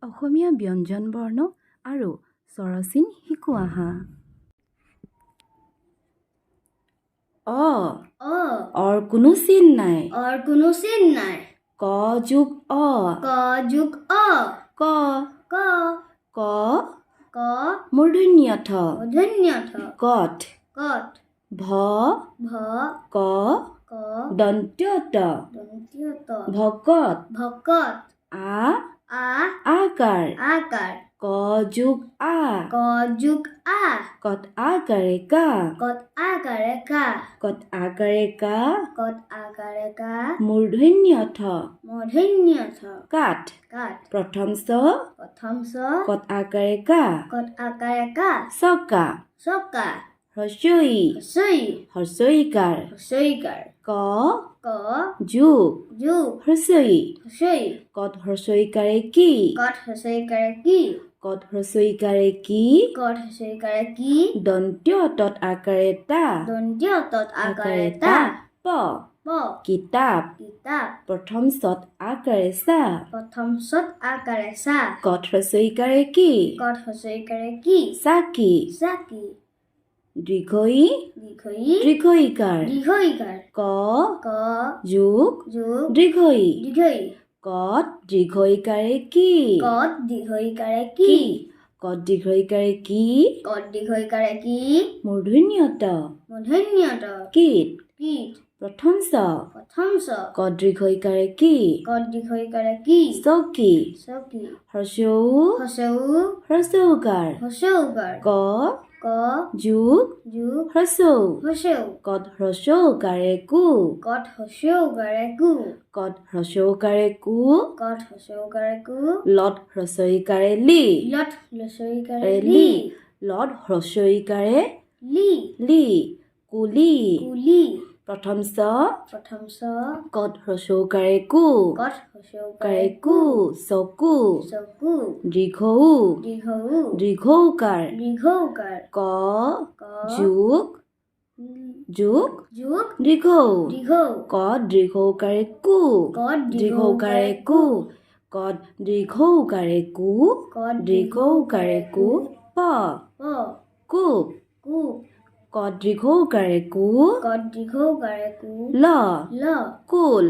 অসমীয়া ব্যঞ্জন বৰ্ণ আৰু স্বৰচিন শিকো আহা। অৰ কোনো চিন নাই। ক যোগ অ। ক ক মূৰ্ধন্য ঠ। কঠ ভ ক দন্ত্য ত। ভকত আকাৰ ক যোগ আ। কত আকাৰে কা। কত আকাৰে কা মূৰ্ধন্য ঠ। কাঠ প্ৰথম চ কত আকাৰে কা। চকা হ্ৰস্বইকাৰ ক যোগ হ্ৰস্বই কত হ্ৰস্বইকাৰে কি। কত হ্ৰস্বইকাৰে কি দন্ত্য তত আকাৰে তা। প কিতাপ প্ৰথম চত আকাৰে চা। কত হ্ৰস্বইকাৰে কি চাকি। দীৰ্ঘইকাৰ ক যোগ দীৰ্ঘই কত দীৰ্ঘইকাৰে কি। কত দীৰ্ঘইকাৰে কি মূৰ্ধন্য ত। কীট প্ৰথম চ কত দীৰ্ঘইকাৰে কি চকী। হ্ৰস্বউকাৰ ক যোগ হ্ৰস্বউ কত হ্ৰস্বউকাৰে কু। কত হ্ৰস্বউকাৰে কু লত হ্ৰস্বইকাৰে লি। লত হ্ৰস্বইকাৰে লি কুলি প্ৰথম চ কত হ্ৰস্বউকাৰে কু চকু। দীৰ্ঘউ দীৰ্ঘউকাৰ ক যোগ দীৰ্ঘউ কত দীৰ্ঘউকাৰে কু। কত দীৰ্ঘউকাৰে কু প কূপ কত দীৰ্ঘউকাৰে কু ল কুল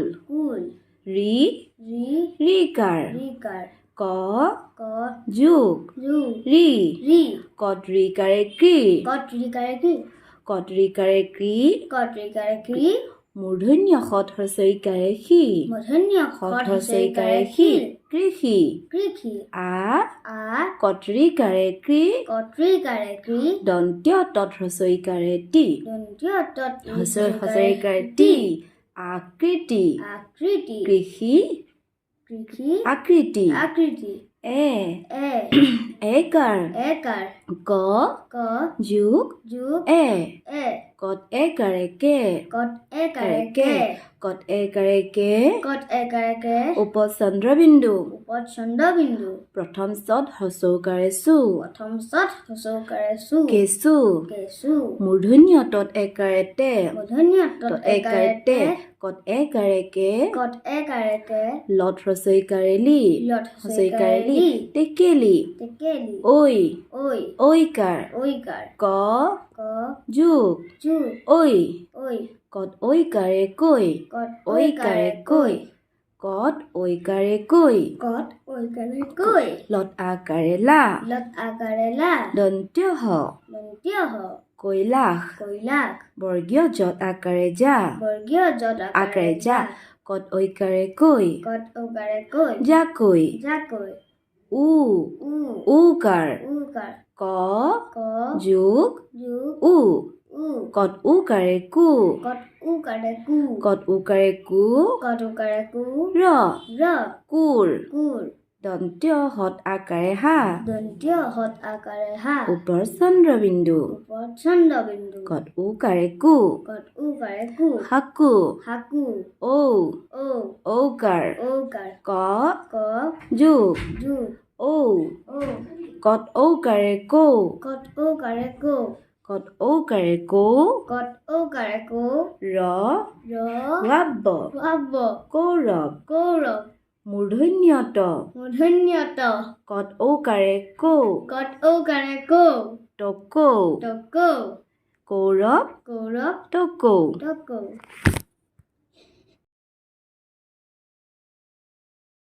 ৰিকাৰ ক যোগ ৰি কত ৰিকাৰে কি মূৰ্ধন্য ষত হ্ৰস্বইকাৰে সি কৃষি আ কত ৰিকাৰে কি দন্ত্য তত হ্ৰস্বইকাৰে টি আকৃতি কৃষি আকৃতি একাৰ ক যোগ এ কত একাৰে কে কত একাৰে কে উপচন্দ্ৰবিন্দু প্ৰথম চত হ্ৰস্বউকাৰে চু কেঁচু মূৰ্ধন্য তত একাৰে তে কত একাৰে কে লত হ্ৰস্বইকাৰে লি টেকেলি ঐকাৰ ক যোগ ঐ কত ঐকাৰে কৈ কত ঐকাৰে কৈ লত আকাৰে লা দন্ত্য হ কৈলাশ বৰ্গীয় যত আকাৰে যা কত ঐকাৰে কৈ জাকৈ উকাৰ ক যোগ উ কত উকাৰে কু ৰ কুৰ দন্ত্য হত আকাৰে হা উপচন্দ্ৰবিন্দু কত উকাৰে কু হাকু ঔকাৰ ক যোগ ঔ কত ঔকাৰে কৌ ৰ কৌৰৱ মূৰ্ধন্য ট মূৰ্ধন্য ট কট ঔকাৰে কৌ কট ঔকাৰে কৌ টকৌ টকৌ কৌৰৱ কৌৰৱ টকৌ টকৌ